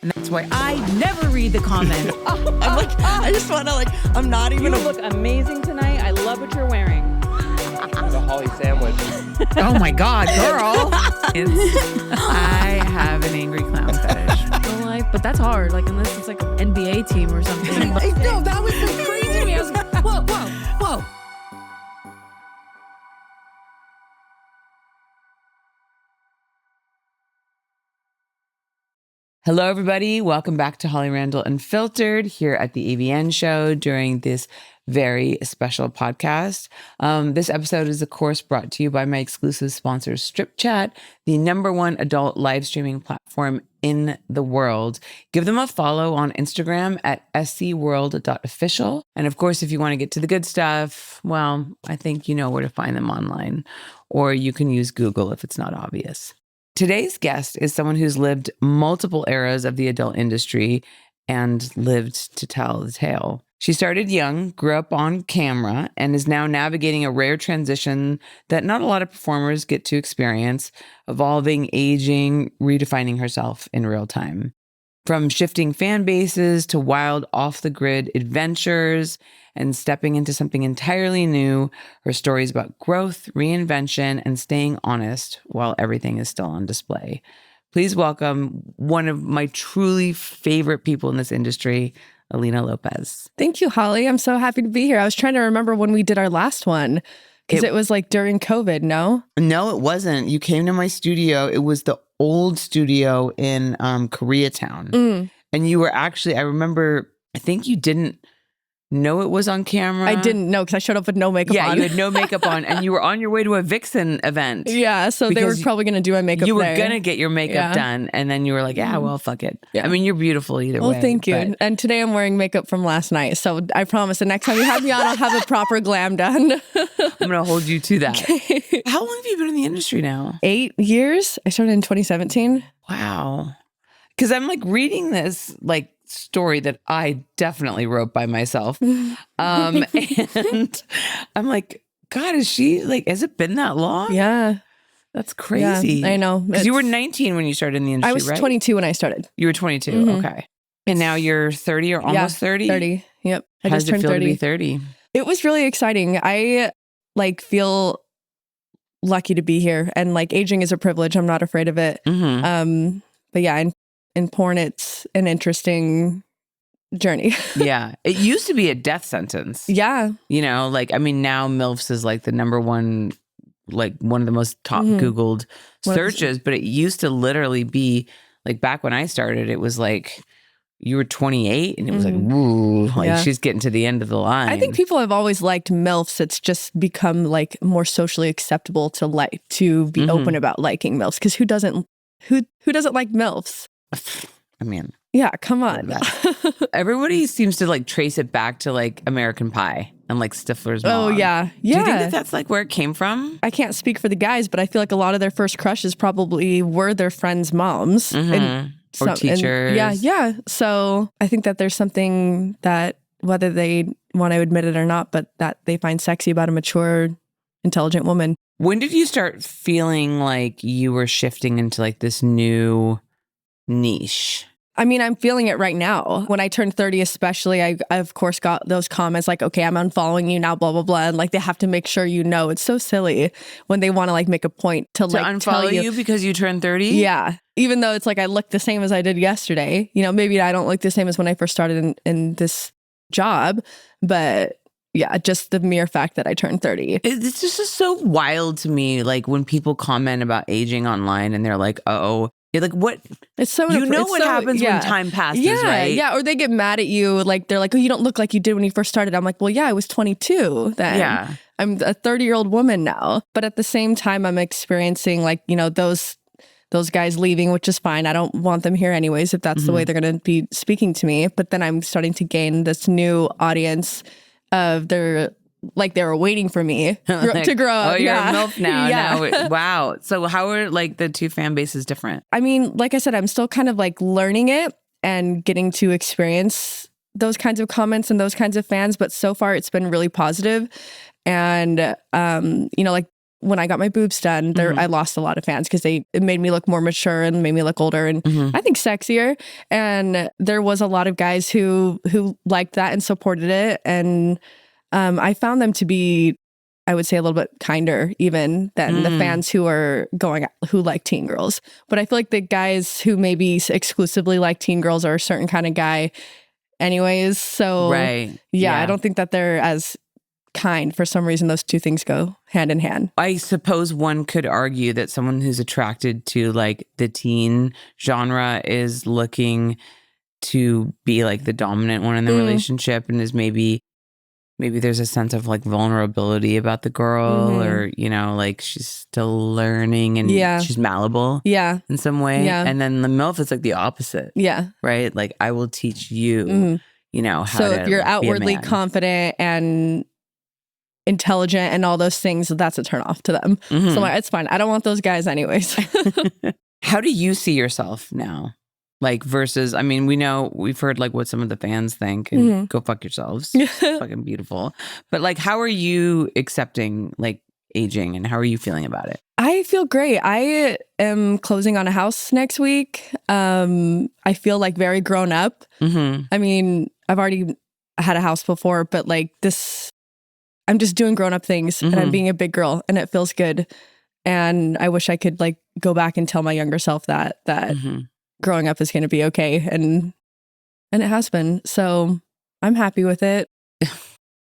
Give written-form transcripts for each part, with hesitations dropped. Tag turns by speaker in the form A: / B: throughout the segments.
A: And that's why I never read the comments.
B: I'm like, I just want to I'm not even.
C: You look amazing tonight. I love what you're wearing.
D: The Holly sandwich.
A: Oh my God, girl. I have an angry clown fetish.
C: But that's hard. Unless it's an NBA team or something.
B: No, that was crazy to me. I was like, whoa.
A: Hello, everybody. Welcome back to Holly Randall Unfiltered here at the AVN show during this very special podcast. This episode is, of course, brought to you by my exclusive sponsor, Strip Chat, the #1 adult live streaming platform in the world. Give them a follow on Instagram at scworld.official. And of course, if you want to get to the good stuff, well, I think you know where to find them online, or you can use Google if it's not obvious. Today's guest is someone who's lived multiple eras of the adult industry and lived to tell the tale. She started young, grew up on camera, and is now navigating a rare transition that not a lot of performers get to experience, evolving, aging, redefining herself in real time. From shifting fan bases to wild off-the-grid adventures and stepping into something entirely new, her story is about growth, reinvention, and staying honest while everything is still on display. Please welcome one of my truly favorite people in this industry, Alina Lopez.
B: Thank you, Holly. I'm so happy to be here. I was trying to remember when we did our last one, because it was during COVID, no?
A: No, it wasn't. You came to my studio. It was the old studio in Koreatown. And you were actually, I remember, I think you didn't know it was on camera.
B: I didn't know because I showed up with no makeup on.
A: Yeah, you had no makeup on, and you were on your way to a Vixen event.
B: Yeah, so they were probably going to do my makeup
A: You were
B: there.
A: going to get your makeup done, and then you were like, yeah, well, fuck it. Yeah. I mean, you're beautiful either way.
B: Well, thank you.
A: But...
B: And today I'm wearing makeup from last night, so I promise the next time you have me on, I'll have a proper glam done.
A: I'm going to hold you to that. How long have you been in the industry now?
B: 8 years. I started in 2017.
A: Wow. Because I'm reading this story that I definitely wrote by myself. And I'm like, God, is she has it been that long?
B: Yeah.
A: That's crazy.
B: Yeah, I know.
A: Because you were 19 when you started in the industry,
B: I was
A: right?
B: 22 when I started.
A: You were 22. Okay. And now you're 30 or almost 30?
B: 30. Yep.
A: How does it feel to be 30?
B: It was really exciting. I feel lucky to be here, and aging is a privilege. I'm not afraid of it.
A: Mm-hmm.
B: But yeah, in porn, it's an interesting journey.
A: Yeah. It used to be a death sentence.
B: Yeah.
A: Now MILFs is the #1, one of the most top Googled searches, but it used to literally be back when I started, it was you were 28 and it was woo, she's getting to the end of the line.
B: I think people have always liked MILFs. It's just become more socially acceptable to be open about liking MILFs, because who doesn't like MILFs?
A: I mean,
B: yeah, come on.
A: Everybody seems to trace it back to American Pie and Stifler's mom.
B: Oh yeah.
A: Do you think that that's where it came from?
B: I can't speak for the guys, but I feel a lot of their first crushes probably were their friends' moms.
A: Or teachers.
B: Yeah. So I think that there's something that, whether they want to admit it or not, but that they find sexy about a mature, intelligent woman.
A: When did you start feeling you were shifting into this new niche?
B: I mean, I'm feeling it right now. When I turned 30 especially, I of course got those comments okay, I'm unfollowing you now, blah, blah, blah. And they have to make sure you know. It's so silly when they want to make a point to
A: unfollow
B: tell
A: you because you turned 30?
B: Yeah. Even though it's I look the same as I did yesterday. Maybe I don't look the same as when I first started in this job, but yeah, just the mere fact that I turned 30.
A: It's just so wild to me, when people comment about aging online and they're oh, you're what?
B: It's so
A: what happens when time passes, right?
B: Yeah, or they get mad at you, they're oh, you don't look like you did when you first started. I'm well, yeah, I was 22 then.
A: Yeah.
B: I'm a 30-year-old woman now. But at the same time, I'm experiencing those guys leaving, which is fine. I don't want them here anyways, if that's the way they're going to be speaking to me. But then I'm starting to gain this new audience of they were waiting for me to grow up.
A: Oh, you're a MILF now.
B: Yeah.
A: Now wow. So how are the two fan bases different?
B: I mean, like I said, I'm still kind of learning it and getting to experience those kinds of comments and those kinds of fans. But so far it's been really positive. And, when I got my boobs done, I lost a lot of fans because it made me look more mature and made me look older and I think sexier. And there was a lot of guys who liked that and supported it. And I found them to be, I would say, a little bit kinder even than the fans who like teen girls. But I feel like the guys who maybe exclusively like teen girls are a certain kind of guy anyways. So yeah, I don't think that they're as kind. For some reason, those two things go hand in hand.
A: I suppose one could argue that someone who's attracted to like the teen genre is looking to be like the dominant one in the relationship and is maybe there's a sense of like vulnerability about the girl or, you know, like she's still learning and she's malleable in some way. Yeah. And then the MILF is like the opposite. Yeah. Right? Like I will teach you, you know, how to
B: if you're
A: like,
B: outwardly confident and intelligent and all those things, that's a turn off to them. So like, it's fine. I don't want those guys anyways.
A: How do you see yourself now? Like versus, I mean, we've heard like what some of the fans think and go fuck yourselves. Fucking beautiful. But like, how are you accepting like aging and how are you feeling about it?
B: I feel great. I am closing on a house next week. I feel like very grown up. I mean, I've already had a house before, but like I'm just doing grown up things and I'm being a big girl and it feels good. And I wish I could like go back and tell my younger self that growing up is going to be okay. And it has been. So I'm happy with it.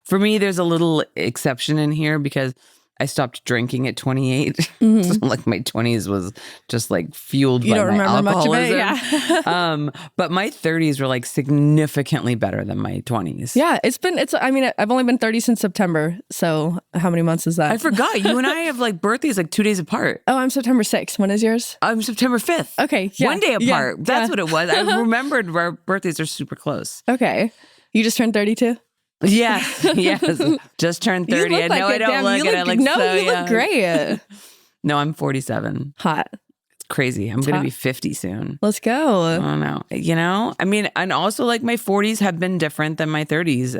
A: For me, there's a little exception in here because I stopped drinking at 28. So like my 20s was just like fueled by my alcoholism.
B: Much of it, yeah.
A: But my 30s were like significantly better than my 20s.
B: Yeah, I've only been 30 since September. So how many months is that?
A: I forgot. You and I have like birthdays like 2 days apart.
B: Oh, I'm September 6th. When is yours?
A: I'm September 5th.
B: Okay. Yeah.
A: 1 day apart. That's what it was. I remembered our birthdays are super close.
B: Okay. You just turned 32?
A: Yes. Just turned 30.
B: You look like
A: I don't look it. I look so
B: you look great.
A: No, I'm 47.
B: Hot.
A: It's crazy. I'm going to be 50 soon.
B: Let's go.
A: I don't know. You know, I mean, and also like my 40s have been different than my 30s,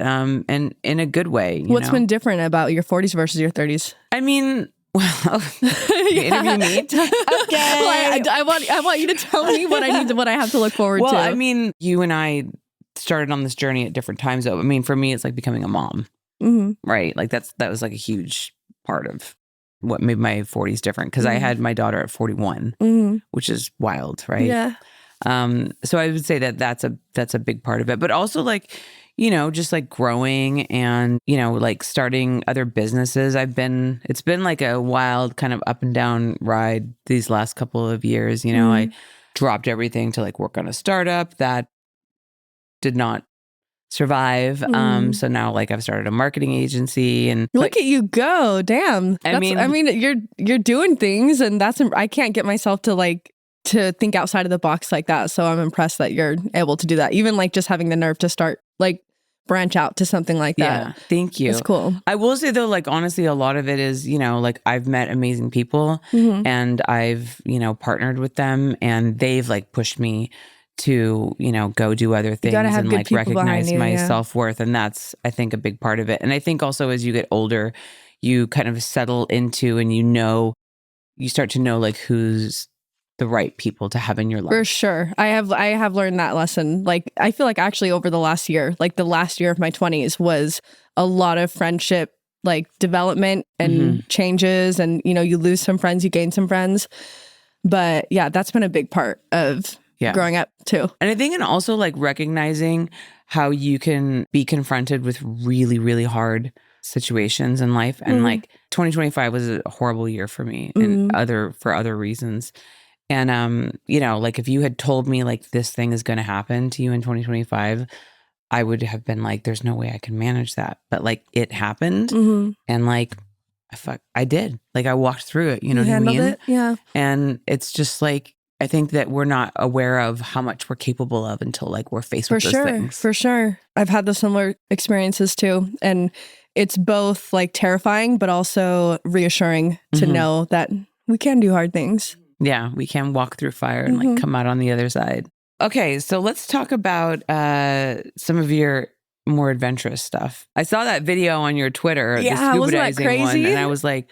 A: and in a good way.
B: What's been different about your 40s versus your 30s?
A: I mean, well, you interview me. Okay.
B: Well, I want you to tell me what I have to look forward to.
A: Well, I mean, you and I started on this journey at different times though. I mean, for me, it's like becoming a mom, right? Like that was like a huge part of what made my 40s different because I had my daughter at 41, which is wild, right? Yeah. So I would say that that's a big part of it, but also like, you know, just like growing and, you know, like starting other businesses. It's been like a wild kind of up and down ride these last couple of years. You know, I dropped everything to like work on a startup that did not survive. So now like I've started a marketing agency and
B: look at you go. Damn. I mean, you're doing things and I can't get myself to think outside of the box like that. So I'm impressed that you're able to do that. Even like just having the nerve to start like branch out to something like that.
A: Yeah, thank you.
B: It's cool.
A: I will say though, like honestly, a lot of it is, you know, like I've met amazing people and I've, you know, partnered with them and they've like pushed me to, you know, go do other things and like recognize my self-worth. And that's, I think, a big part of it. And I think also as you get older, you kind of settle into and you start to know like who's the right people to have in your life.
B: For sure. I have learned that lesson. Like, I feel like actually over the last year, like the last year of my 20s was a lot of friendship, like development and changes. And, you know, you lose some friends, you gain some friends. But yeah, that's been a big part of growing up too.
A: And I think, and also like recognizing how you can be confronted with really, really hard situations in life. And like 2025 was a horrible year for me and for other reasons. And, you know, like if you had told me like this thing is going to happen to you in 2025, I would have been like, there's no way I can manage that. But like it happened and like, I did. Like I walked through it, you know what I mean?
B: It? Yeah.
A: And it's just like, I think that we're not aware of how much we're capable of until like we're faced with those things.
B: For sure. I've had those similar experiences too. And it's both like terrifying, but also reassuring to know that we can do hard things.
A: Yeah, we can walk through fire and like come out on the other side. Okay, so let's talk about some of your more adventurous stuff. I saw that video on your Twitter, the scuba
B: wasn't that
A: diving
B: crazy?
A: one, and I was like,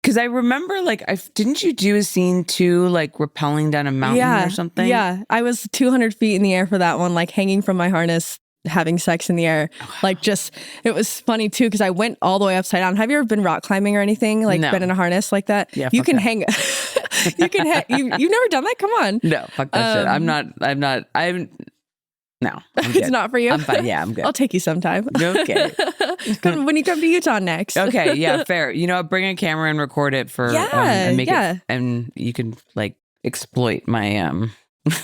A: Because I remember, like, didn't you do a scene too, like rappelling down a mountain or something?
B: Yeah, I was 200 feet in the air for that one, like hanging from my harness, having sex in the air. Like, just, it was funny too, because I went all the way upside down. Have you ever been rock climbing or anything? Like,
A: No.
B: been in a harness like that?
A: Yeah,
B: you
A: fuck
B: can
A: that.
B: hang. You can hang. You've never done that? Come on.
A: No, fuck that shit. No, I'm
B: It's
A: good.
B: not for you.
A: I'm fine. Yeah, I'm good.
B: I'll take you sometime.
A: Okay.
B: When you come to Utah next.
A: Okay, yeah, fair. You know, bring a camera and record it for and make it, and you can like exploit my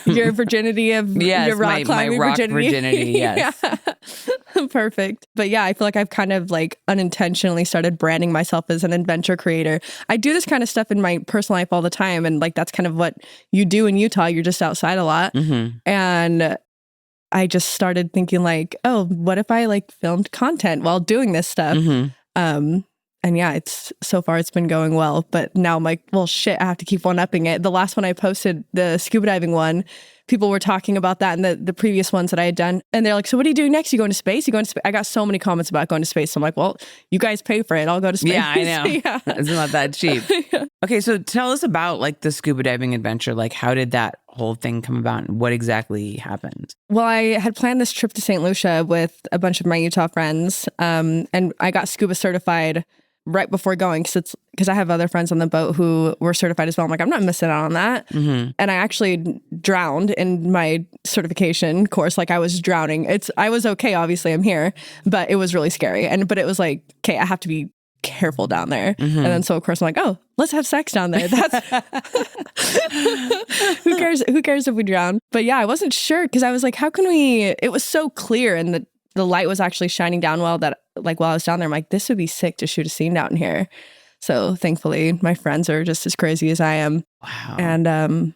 B: your virginity of
A: yes,
B: your rock
A: my
B: climbing
A: rock virginity. Yes.
B: Yeah. Perfect. But yeah, I feel like I've kind of like unintentionally started branding myself as an adventure creator. I do this kind of stuff in my personal life all the time, and like that's kind of what you do in Utah. You're just outside a lot, and I just started thinking like, oh, what if I like filmed content while doing this stuff? And yeah, it's so far it's been going well. But now I'm like, well, shit, I have to keep one upping it. The last one I posted, the scuba diving one, people were talking about that and the previous ones that I had done. And they're like, so what are you doing next? You going to space? You going to space? I got so many comments about going to space. So I'm like, well, you guys pay for it. I'll go to space.
A: Yeah, I know.
B: Yeah.
A: It's not that cheap. Okay, so tell us about like the scuba diving adventure. Like, how did that whole thing come about and what exactly happened?
B: Well, I had planned this trip to St. Lucia with a bunch of my Utah friends. And I got scuba certified right before going because I have other friends on the boat who were certified as well. I'm like, I'm not missing out on that. And I actually drowned in my certification course. Like I was drowning. I was okay. Obviously I'm here, but it was really scary. But it was like, okay, I have to be careful down there. And then so of course I'm like, oh, let's have sex down there. That's who cares if we drown? But yeah, I wasn't sure because I was like, how can we, it was so clear and the light was actually shining down well that like while I was down there, I'm like, this would be sick to shoot a scene down here. So thankfully my friends are just as crazy as I am.
A: Wow.
B: And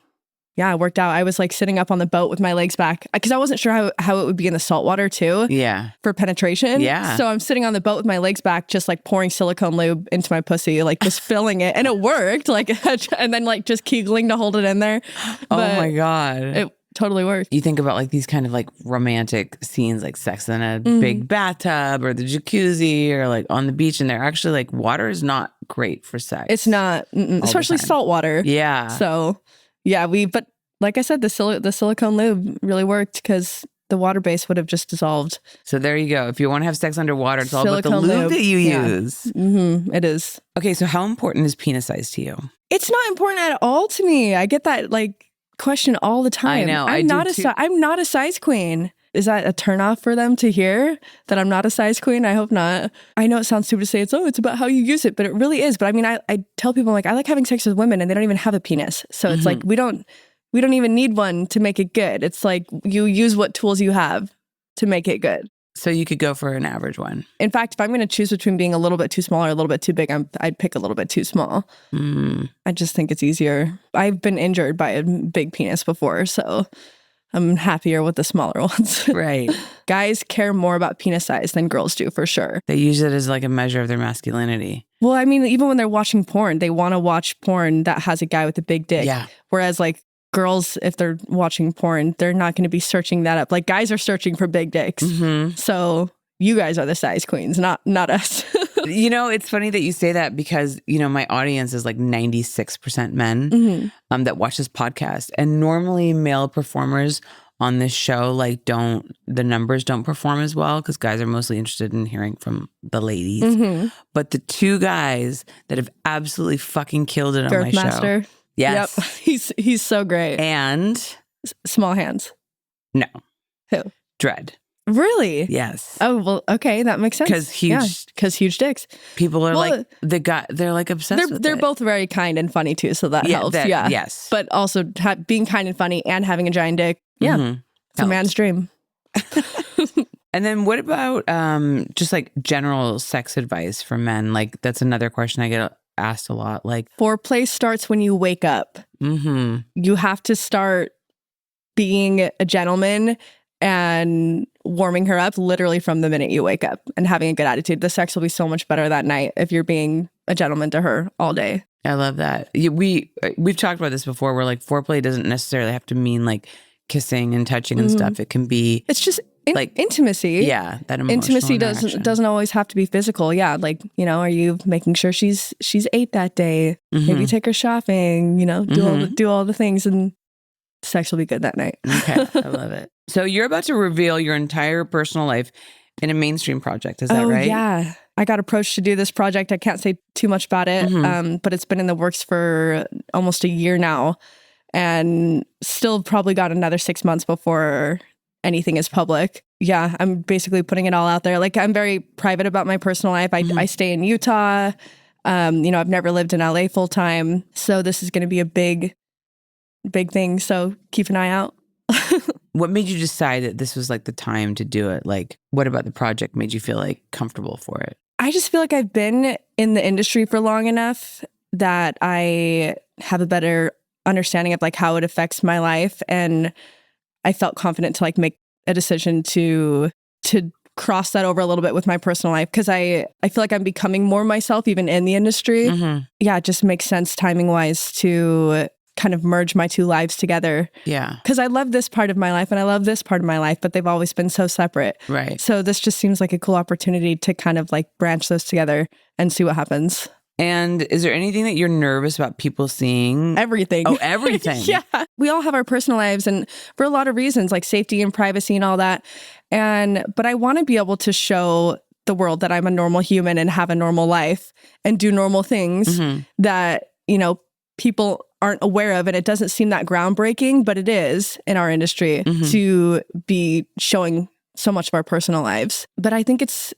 B: yeah, it worked out. I was like sitting up on the boat with my legs back because I wasn't sure how it would be in the salt water too.
A: Yeah.
B: For penetration.
A: Yeah.
B: So I'm sitting on the boat with my legs back, just like pouring silicone lube into my pussy, like just filling it. And it worked. Like, and then like just kegling to hold it in there.
A: Oh my God.
B: It totally worked.
A: You think about like these kind of like romantic scenes, like sex in a big bathtub or the jacuzzi or like on the beach. And they're actually like water is not great for sex.
B: It's not, especially salt water.
A: Yeah.
B: So yeah, but like I said, the silicone lube really worked because the water base would have just dissolved.
A: So there you go. If you want to have sex underwater, it's all about the
B: Silicone
A: lube
B: lube.
A: that you
B: Yeah.
A: use.
B: It is.
A: Okay, so how important is penis size to you?
B: It's not important at all to me. I get that like question all the time.
A: I know.
B: I'm not a size queen. Is that a turnoff for them to hear that I'm not a size queen? I hope not. I know it sounds stupid to say it's about how you use it, but it really is. But I mean, I tell people like I like having sex with women and they don't even have a penis. So it's like we don't even need one to make it good. It's like you use what tools you have to make it good.
A: So you could go for an average one.
B: In fact, if I'm going to choose between being a little bit too small or a little bit too big, I'd pick a little bit too small. I just think it's easier. I've been injured by a big penis before, so I'm happier with the smaller ones.
A: Right.
B: Guys care more about penis size than girls do, for sure.
A: They use it as like a measure of their masculinity.
B: Well, I mean, even when they're watching porn, they want to watch porn that has a guy with a big dick.
A: Yeah.
B: Whereas like girls, if they're watching porn, they're not going to be searching that up. Like guys are searching for big dicks. So you guys are the size queens, not us.
A: You know, it's funny that you say that because, you know, my audience is like 96% men that watch this podcast. And normally male performers on this show, like the numbers don't perform as well because guys are mostly interested in hearing from the ladies. But the two guys that have absolutely fucking killed it on my show.
B: Master.
A: Yes.
B: Yep. He's so great.
A: And
B: small hands.
A: No.
B: Who?
A: Dread.
B: Really?
A: Yes.
B: Oh, well, okay. That makes sense.
A: Because
B: huge dicks.
A: People are like, they're like obsessed with it.
B: They're both very kind and funny too. So that helps.
A: Yes.
B: But also being kind and funny and having a giant dick. Yeah. It's a man's dream.
A: And then what about just like general sex advice for men? Like that's another question I get asked a lot. Like
B: foreplay starts when you wake up. You have to start being a gentleman and warming her up literally from the minute you wake up and having a good attitude. The sex will be so much better that night if you're being a gentleman to her all day.
A: I love that. We've talked about this before where like foreplay doesn't necessarily have to mean like kissing and touching and stuff. It can be...
B: It's just Intimacy.
A: Yeah, that emotional
B: Intimacy
A: interaction.
B: doesn't always have to be physical. Yeah, like, are you making sure she's ate that day? Maybe take her shopping. Do all the things, and sex will be good that night.
A: Okay, I love it. So you're about to reveal your entire personal life in a mainstream project. Is that right?
B: Yeah. I got approached to do this project. I can't say too much about it, but it's been in the works for almost a year now, and still probably got another 6 months before anything is public. Yeah, I'm basically putting it all out there. Like, I'm very private about my personal life. I stay in Utah. I've never lived in LA full time. So this is going to be a big thing. So keep an eye out.
A: What made you decide that this was like the time to do it? Like, what about the project made you feel like comfortable for it?
B: I just feel like I've been in the industry for long enough that I have a better understanding of like how it affects my life. And I felt confident to like make a decision to cross that over a little bit with my personal life, because I feel like I'm becoming more myself even in the industry. Yeah, it just makes sense timing wise to kind of merge my two lives together.
A: Yeah.
B: Because I love this part of my life and I love this part of my life, but they've always been so separate.
A: Right.
B: So this just seems like a cool opportunity to kind of like branch those together and see what happens.
A: And is there anything that you're nervous about people seeing?
B: Everything.
A: Oh, everything.
B: Yeah. We all have our personal lives, and for a lot of reasons, like safety and privacy and all that. But I want to be able to show the world that I'm a normal human and have a normal life and do normal things that, people aren't aware of. And it doesn't seem that groundbreaking, but it is in our industry to be showing so much of our personal lives. But I think it's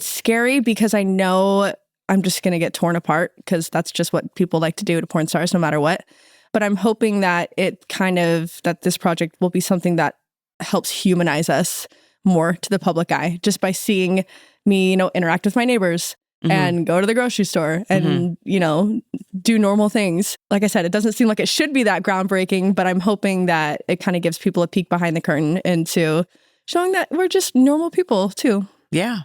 B: scary because I know I'm just going to get torn apart, because that's just what people like to do to porn stars no matter what. But I'm hoping that that this project will be something that helps humanize us more to the public eye, just by seeing me, interact with my neighbors and go to the grocery store and, do normal things. Like I said, it doesn't seem like it should be that groundbreaking, but I'm hoping that it kind of gives people a peek behind the curtain into showing that we're just normal people too.
A: Yeah,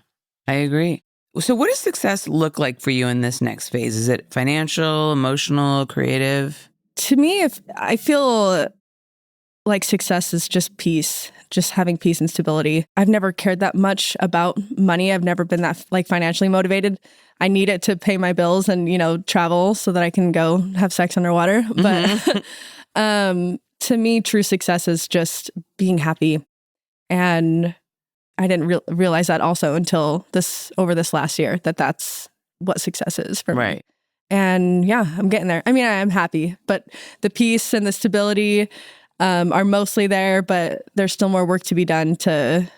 A: I agree. So what does success look like for you in this next phase? Is it financial, emotional, creative?
B: To me, I feel like success is just peace, just having peace and stability. I've never cared that much about money. I've never been that like financially motivated. I need it to pay my bills and, travel so that I can go have sex underwater. But to me, true success is just being happy. And I didn't realize that also until over this last year, that's what success is for me.
A: Right.
B: And yeah, I'm getting there. I mean, I am happy, but the peace and the stability are mostly there, but there's still more work to be done to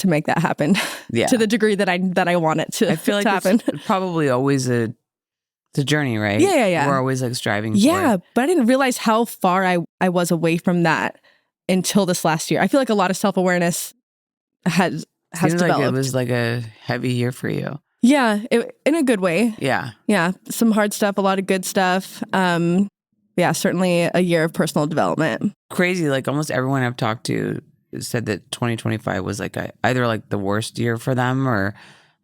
B: make that happen.
A: Yeah.
B: To the degree that I want it to.
A: I feel like
B: happen.
A: it's probably always it's a journey, right?
B: Yeah.
A: We're always like striving for
B: Yeah,
A: it.
B: but I didn't realize how far I was away from that until this last year. I feel like a lot of self-awareness has
A: Seems
B: developed.
A: like it was like a heavy year for you.
B: Yeah, in a good way.
A: Yeah.
B: Yeah, some hard stuff, a lot of good stuff. Yeah, certainly a year of personal development.
A: Crazy. Like almost everyone I've talked to said that 2025 was like either like the worst year for them or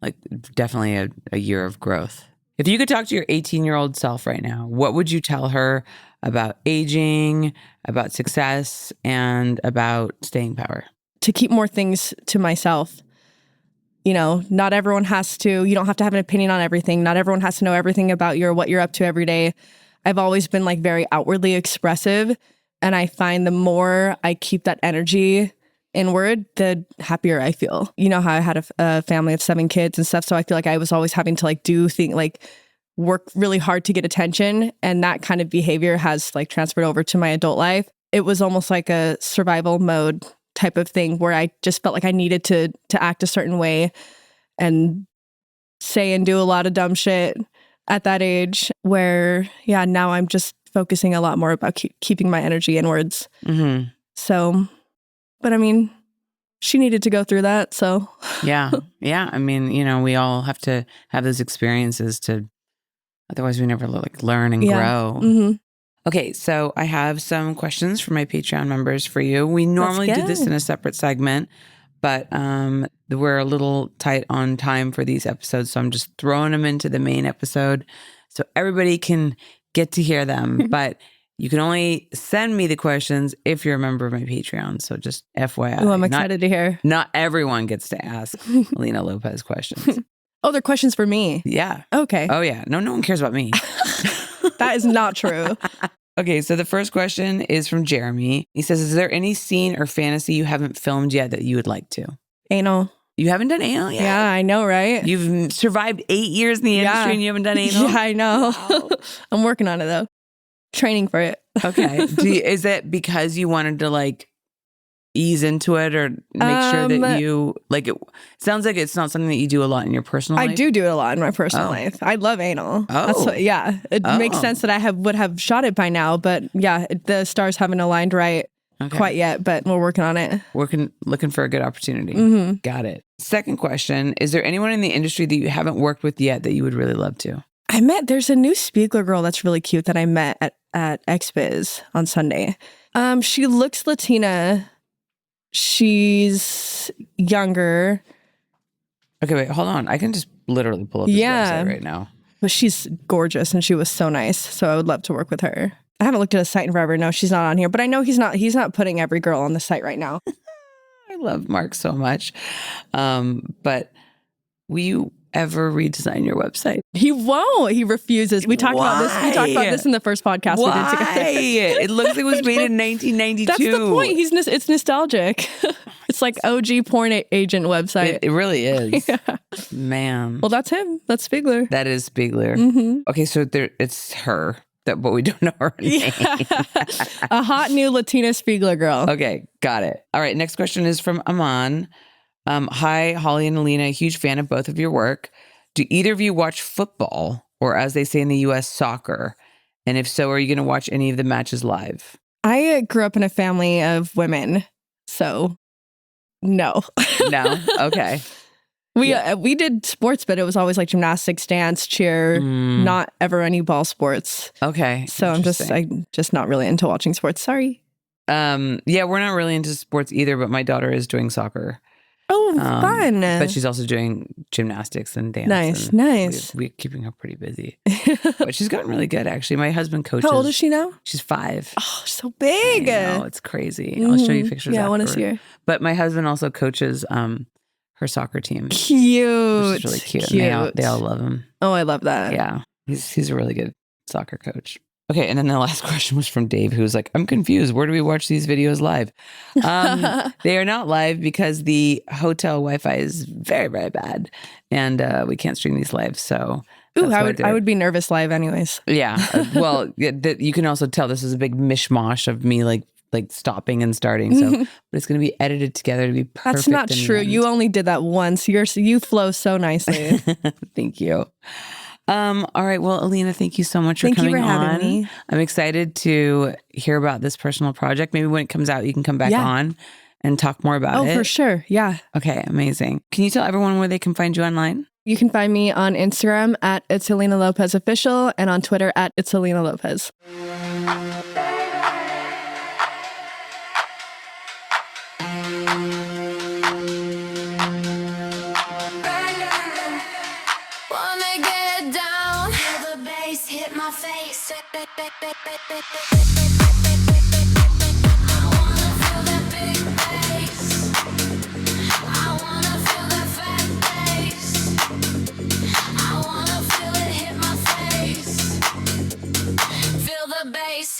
A: like definitely a year of growth. If you could talk to your 18-year-old self right now, what would you tell her about aging, about success, and about staying power?
B: To keep more things to myself. Not everyone you don't have to have an opinion on everything. Not everyone has to know everything about what you're up to every day. I've always been like very outwardly expressive. And I find the more I keep that energy inward, the happier I feel. You know how I had a family of 7 kids and stuff. So I feel like I was always having to like do things like work really hard to get attention. And that kind of behavior has like transferred over to my adult life. It was almost like a survival mode type of thing where I just felt like I needed to act a certain way and say and do a lot of dumb shit at that age where, yeah, now I'm just focusing a lot more about keeping my energy inwards. So, but I mean, she needed to go through that. So
A: yeah. I mean, we all have to have those experiences otherwise we never like learn and grow. Okay, so I have some questions for my Patreon members for you. We normally do this in a separate segment, but we're a little tight on time for these episodes, so I'm just throwing them into the main episode so everybody can get to hear them. But You can only send me the questions if you're a member of my Patreon. So just FYI.
B: Oh, I'm excited to hear.
A: Not everyone gets to ask Alina Lopez questions.
B: Oh, they're questions for me.
A: Yeah.
B: Okay.
A: Oh, yeah. No one cares about me.
B: That is not true.
A: Okay, so the first question is from Jeremy. He says, is there any scene or fantasy you haven't filmed yet that you would like to?
B: Anal.
A: You haven't done anal yet?
B: Yeah, I know, right?
A: You've survived 8 years in the industry and you haven't done anal?
B: Yeah, I know.
A: Wow.
B: I'm working on it though. Training for it.
A: Okay. Is it because you wanted to like ease into it or make sure that you like it? Sounds like it's not something that you do a lot in your personal life.
B: I do it a lot in my personal life. I love anal.
A: Oh.
B: It makes sense that I would have shot it by now, but yeah, the stars haven't aligned right quite yet, but we're working on it.
A: Looking for a good opportunity.
B: Mm-hmm.
A: Got it. Second question, is there anyone in the industry that you haven't worked with yet that you would really love to?
B: There's a new Spiegler girl that's really cute that I met at XBiz on Sunday. She looks Latina. She's younger.
A: Okay, wait, hold on. I can just literally pull up this website right now.
B: But she's gorgeous and she was so nice. So I would love to work with her. I haven't looked at a site in forever. No, she's not on here. But I know he's not putting every girl on the site right now.
A: I love Mark so much. But will you ever redesign your website?
B: He won't. He refuses. We talked about this. We talked about this in the first podcast we did together.
A: It looks like it was made in 1992.
B: That's the point. It's nostalgic. It's like OG porn agent website.
A: It really is.
B: Yeah.
A: Man.
B: Well, that's him. That's Spiegler.
A: That is Spiegler.
B: Mm-hmm.
A: Okay, so it's her, but we don't know her name.
B: A hot new Latina Spiegler girl.
A: Okay, got it. All right, next question is from Aman. Hi, Holly and Alina. Huge fan of both of your work. Do either of you watch football, or as they say in the U.S., soccer? And if so, are you going to watch any of the matches live?
B: I grew up in a family of women, so no.
A: No? Okay.
B: We did sports, but it was always like gymnastics, dance, cheer, not ever any ball sports.
A: Okay.
B: So I'm just not really into watching sports. Sorry.
A: Yeah, we're not really into sports either, but my daughter is doing soccer.
B: Oh, fun.
A: But she's also doing gymnastics and dance.
B: Nice.
A: We're keeping her pretty busy. But she's gotten really good, actually. My husband coaches.
B: How old is she now?
A: She's 5.
B: Oh, so big.
A: I know, it's crazy. I'll show you pictures
B: Yeah,
A: after.
B: I want to see her.
A: But my husband also coaches her soccer team.
B: Cute.
A: Which is really cute. And they all love him.
B: Oh, I love that.
A: Yeah. He's a really good soccer coach. Okay, and then the last question was from Dave, who's like, I'm confused. Where do we watch these videos live? They are not live because the hotel Wi-Fi is very, very bad. And we can't stream these live. So
B: I would be nervous live anyways.
A: Yeah. Well, you can also tell this is a big mishmash of me like stopping and starting. So, but it's going to be edited together to be perfect.
B: That's not true. You only did that once. You flow so nicely.
A: Thank you. All right. Well, Alina, thank you so much for coming on.
B: Thank you for having me.
A: I'm excited to hear about this personal project. Maybe when it comes out, you can come back on and talk more about it.
B: Oh, for sure. Yeah.
A: Okay. Amazing. Can you tell everyone where they can find you online?
B: You can find me on Instagram at It's Alina Lopez Official and on Twitter at It's Alina Lopez.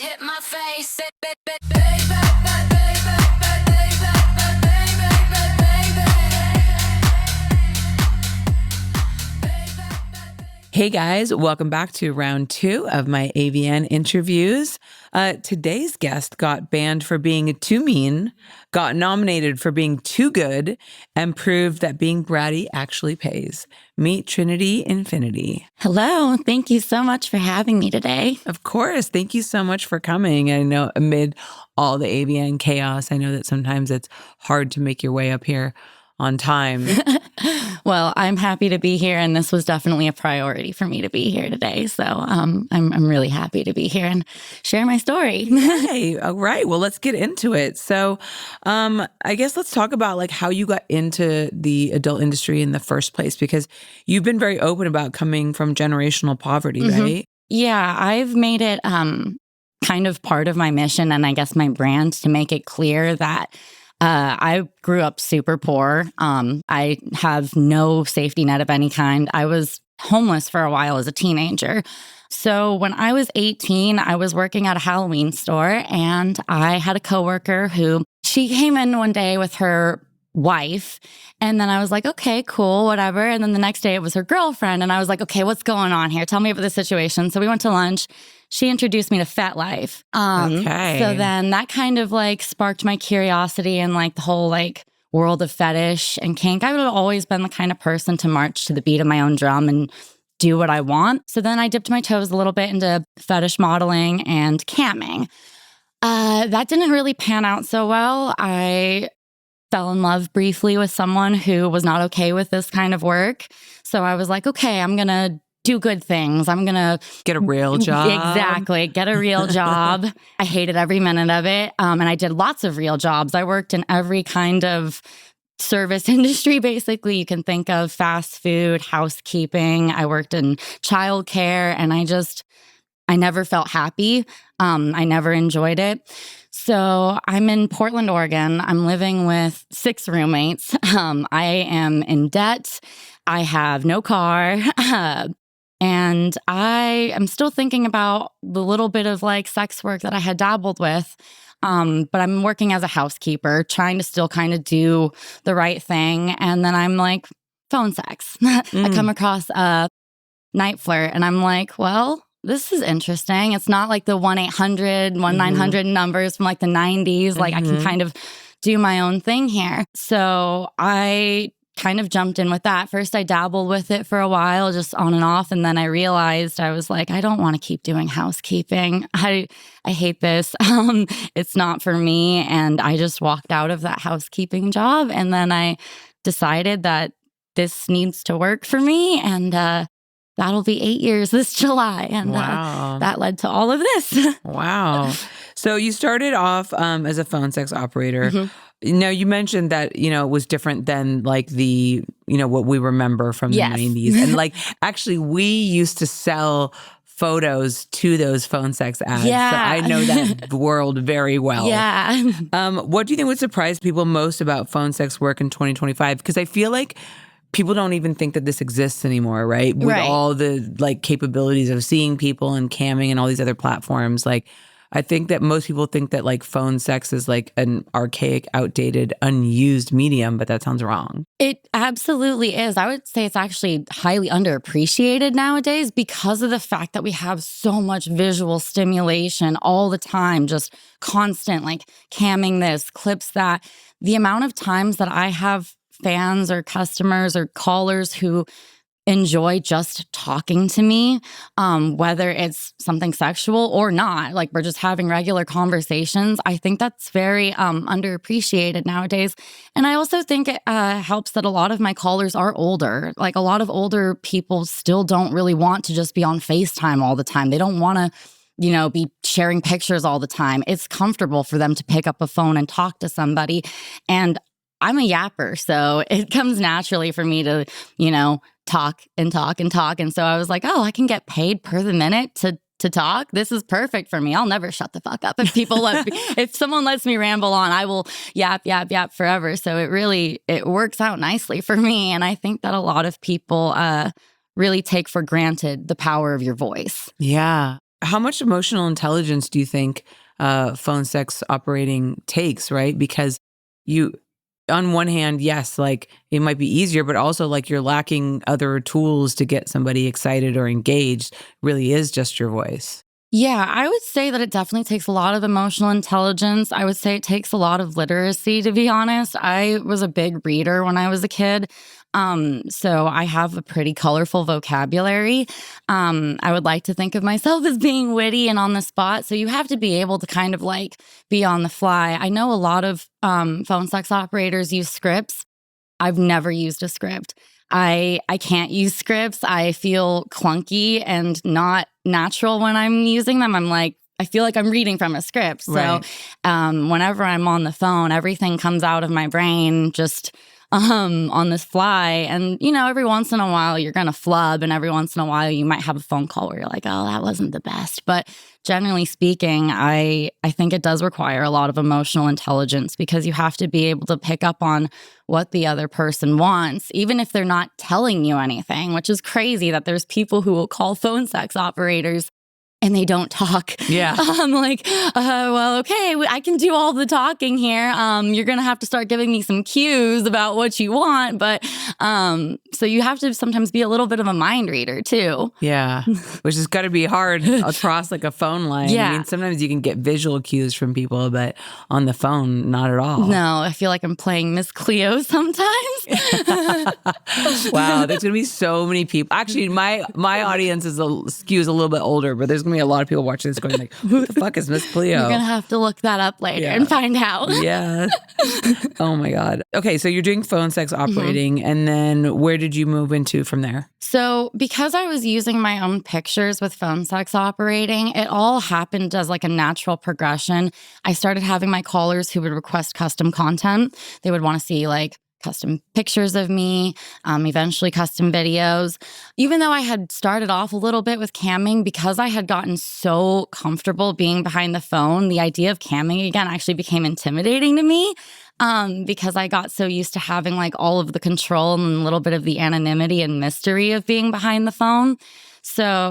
E: Hit my face.
A: Hey guys, welcome back to round 2 of my AVN interviews. Today's guest got banned for being too mean, got nominated for being too good, and proved that being bratty actually pays. Meet Trinity Infinity.
F: Hello. Thank you so much for having me today.
A: Of course. Thank you so much for coming. I know amid all the AVN chaos, I know that sometimes it's hard to make your way up here on time.
F: Well, I'm happy to be here, and this was definitely a priority for me to be here today. So I'm really happy to be here and share my story.
A: Hey, all right. Well, let's get into it. So I guess let's talk about like how you got into the adult industry in the first place, because you've been very open about coming from generational poverty, right?
F: Yeah, I've made it kind of part of my mission and I guess my brand to make it clear that I grew up super poor. I have no safety net of any kind. I was homeless for a while as a teenager. So when I was 18, I was working at a Halloween store and I had a coworker who she came in one day with her wife. And then I was like, okay, cool, whatever. And then the next day it was her girlfriend. And I was like, okay, what's going on here? Tell me about the situation. So we went to lunch. She introduced me to FetLife.
A: Okay.
F: So then that kind of like sparked my curiosity and like the whole like world of fetish and kink. I would have always been the kind of person to march to the beat of my own drum and do what I want. So then I dipped my toes a little bit into fetish modeling and camming. That didn't really pan out so well. I fell in love briefly with someone who was not okay with this kind of work. So I was like, okay, I'm going to do good things. I'm going to
A: Get a real job.
F: Exactly. Get a real job. I hated every minute of it. And I did lots of real jobs. I worked in every kind of service industry, basically. You can think of fast food, housekeeping. I worked in childcare and I never felt happy. I never enjoyed it. So I'm in Portland, Oregon. I'm living with 6 roommates. I am in debt. I have no car. And I am still thinking about the little bit of like sex work that I had dabbled with. But I'm working as a housekeeper, trying to still kind of do the right thing. And then I'm like, phone sex. I come across a night flirt and I'm like, well, this is interesting. It's not like the 1-800, 1-900 numbers from like the 90s. Like I can kind of do my own thing here. So I kind of jumped in with that. First, I dabbled with it for a while, just on and off. And then I realized I was like, I don't want to keep doing housekeeping. I hate this. It's not for me. And I just walked out of that housekeeping job. And then I decided that this needs to work for me. And that'll be 8 years this July. And
A: Wow.
F: that led to all of this.
A: Wow. So you started off as a phone sex operator. Now, you mentioned that, it was different than like the, what we remember from the 90s. And like, actually, we used to sell photos to those phone sex ads.
F: Yeah.
A: So I know that world very well.
F: Yeah.
A: What do you think would surprise people most about phone sex work in 2025? Because I feel like people don't even think that this exists anymore, right? With all the like capabilities of seeing people and camming and all these other platforms. Like, I think that most people think that like phone sex is like an archaic, outdated, unused medium, but that sounds wrong.
F: It absolutely is. I would say it's actually highly underappreciated nowadays because of the fact that we have so much visual stimulation all the time, just constant, like camming this, clips that. The amount of times that I have fans or customers or callers who enjoy just talking to me, whether it's something sexual or not, like we're just having regular conversations. I think that's very underappreciated nowadays. And I also think it helps that a lot of my callers are older. Like a lot of older people still don't really want to just be on FaceTime all the time. They don't want to be sharing pictures all the time. It's comfortable for them to pick up a phone and talk to somebody. And I'm a yapper, so it comes naturally for me to, talk and talk and talk. And so I was like, oh, I can get paid per the minute to talk. This is perfect for me. I'll never shut the fuck up. If someone lets me ramble on, I will yap forever. So it works out nicely for me. And I think that a lot of people really take for granted the power of your voice.
A: Yeah. How much emotional intelligence do you think phone sex operating takes, right? Because on one hand, yes, like it might be easier, but also like you're lacking other tools to get somebody excited or engaged. Really is just your voice.
F: Yeah, I would say that it definitely takes a lot of emotional intelligence. I would say it takes a lot of literacy, to be honest. I was a big reader when I was a kid. So I have a pretty colorful vocabulary. I would like to think of myself as being witty and on the spot. So you have to be able to kind of like be on the fly. I know a lot of phone sex operators use scripts. I've never used a script. I can't use scripts. I feel clunky and not natural when I'm using them. I'm like, I feel like I'm reading from a script. So
A: Right.
F: whenever I'm on the phone, everything comes out of my brain just on this fly. And, you know, every once in a while you're going to flub, and every once in a while you might have a phone call where you're like, oh, that wasn't the best. But generally speaking, I think it does require a lot of emotional intelligence, because you have to be able to pick up on what the other person wants, even if they're not telling you anything, which is crazy that there's people who will call phone sex operators and they don't talk.
A: Yeah.
F: I'm like, well, okay, I can do all the talking here. You're going to have to start giving me some cues about what you want. But so you have to sometimes be a little bit of a mind reader too.
A: Yeah. Which has got to be hard across like a phone line.
F: Yeah.
A: I mean, sometimes you can get visual cues from people, but on the phone, not at all.
F: No, I feel like I'm playing Miss Cleo sometimes.
A: Wow. There's going to be so many people. Actually, my audience skews a little bit older, but there's going to be a lot of people watching this going like, who the fuck is Miss Cleo?
F: You're going to have to look that up later and find out.
A: Yeah. Oh my God. Okay. So you're doing phone sex operating. And then where did you move into from there?
F: So because I was using my own pictures with phone sex operating, it all happened as like a natural progression. I started having my callers who would request custom content. They would want to see like custom pictures of me, eventually custom videos. Even though I had started off a little bit with camming, because I had gotten so comfortable being behind the phone, the idea of camming again actually became intimidating to me. Because I got so used to having like all of the control and a little bit of the anonymity and mystery of being behind the phone. So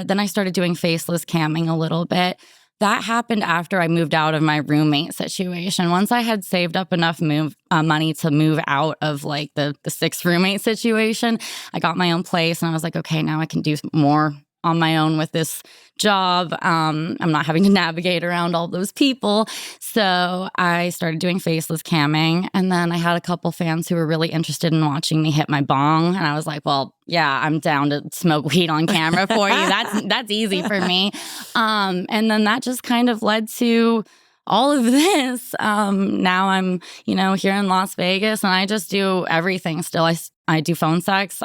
F: then I started doing faceless camming a little bit. That happened after I moved out of my roommate situation. Once I had saved up enough money to move out of like the 6 roommate situation, I got my own place and I was like, okay, now I can do more on my own with this job. I'm not having to navigate around all those people. So I started doing faceless camming. And then I had a couple fans who were really interested in watching me hit my bong. And I was like, well, yeah, I'm down to smoke weed on camera for you. That's easy for me. And then that just kind of led to all of this. Now I'm, here in Las Vegas, and I just do everything still. I do phone sex.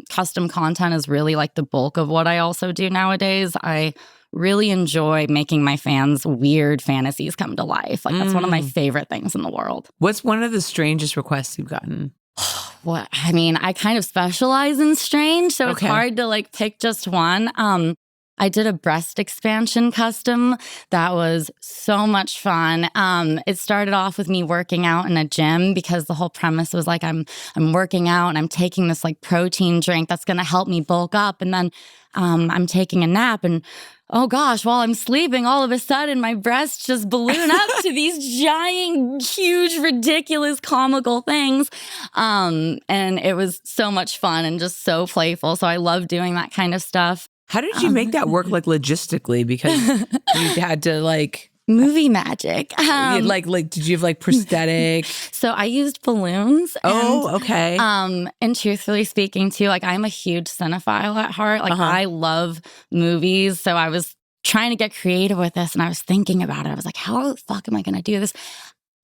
F: Custom content is really like the bulk of what I also do nowadays. I really enjoy making my fans' weird fantasies come to life. Like that's one of my favorite things in the world.
A: What's one of the strangest requests you've gotten?
F: What? I mean, I kind of specialize in strange, so it's hard to like pick just one. I did a breast expansion custom. That was so much fun. It started off with me working out in a gym, because the whole premise was like I'm working out and I'm taking this like protein drink that's going to help me bulk up, and then I'm taking a nap, and oh gosh, while I'm sleeping, all of a sudden my breasts just balloon up to these giant, huge, ridiculous, comical things. And it was so much fun and just so playful. So I love doing that kind of stuff.
A: How did you make that work like logistically? Because you had to like
F: movie magic.
A: Like did you have like prosthetic?
F: So I used balloons.
A: Oh, okay.
F: And truthfully speaking too, like I'm a huge cinephile at heart. Like I love movies. So I was trying to get creative with this, and I was thinking about it. I was like, how the fuck am I going to do this?